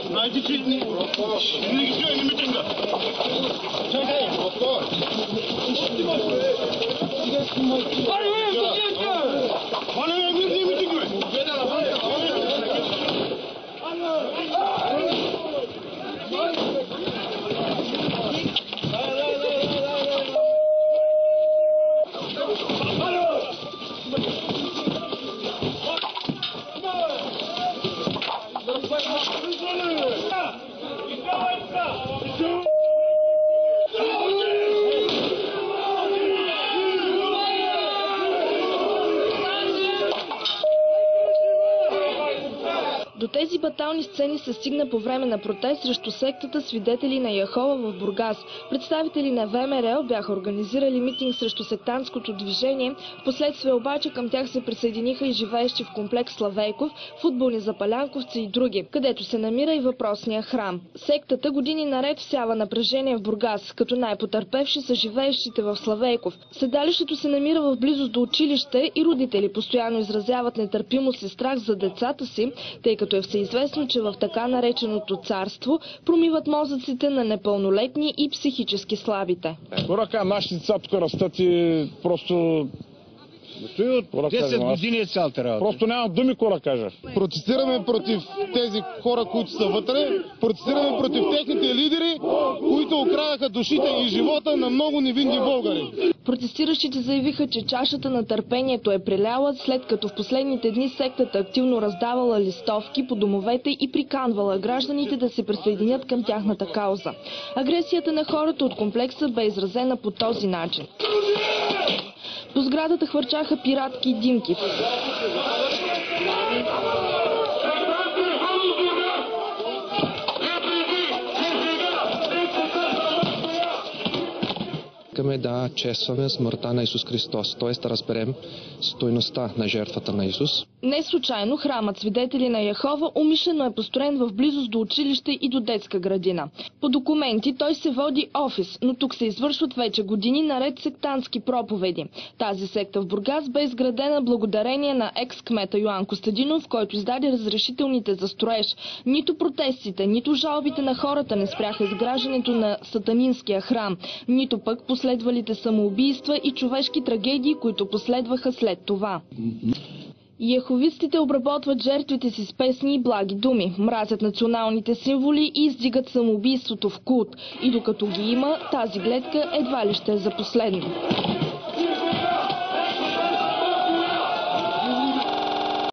Знаете, че не ги чуем митинга. Чакай! Моля, мирни митингове! До тези батални сцени се стигна по време на протест срещу сектата Свидетели на Яхова в Бургас. Представители на ВМРО бяха организирали митинг срещу сектантското движение. Впоследствие обаче към тях се присъединиха и живеещи в комплекс Славейков, футболни запалянковци и други, където се намира и въпросния храм. Сектата години наред всява напрежение в Бургас, като най-потърпевши са живеещите в Славейков. Седалището се намира в близост до училище и родители постоянно изразяват нетърпимост и страх за децата си, тъй като е всеизвестно, че в така нареченото царство промиват мозъците на непълнолетни и психически слабите. Порака, нашите деца тук растат и просто... 10 години е цялата работа. Просто нямам думи какво да кажа. Протестираме против тези хора, които са вътре, протестираме против техните лидери, които украдаха душите и живота на много невинни българи. Протестиращите заявиха, че чашата на търпението е преляла, след като в последните дни сектата активно раздавала листовки по домовете и приканвала гражданите да се присъединят към тяхната кауза. Агресията на хората от комплекса бе изразена по този начин. По сградата хвърчаха пиратки и димки. Искаме да честваме смъртта на Исус Христос, т.е. да разберем стойността на жертвата на Исус. Не случайно храмът Свидетели на Яхова умишлено е построен в близост до училище и до детска градина. По документи той се води офис, но тук се извършват вече години наред сектантски проповеди. Тази секта в Бургас бе изградена благодарение на екс-кмета Йоан Костадинов, който издаде разрешителните за строеж. Нито протестите, нито жалбите на хората не спряха изграждането на сатанинския храм, нито пък последвалите самоубийства и човешки трагедии, които последваха след това. Яховистите обработват жертвите си с песни и благи думи, мразят националните символи и издигат самоубийството в култ. И докато ги има, тази гледка едва ли ще е за последно.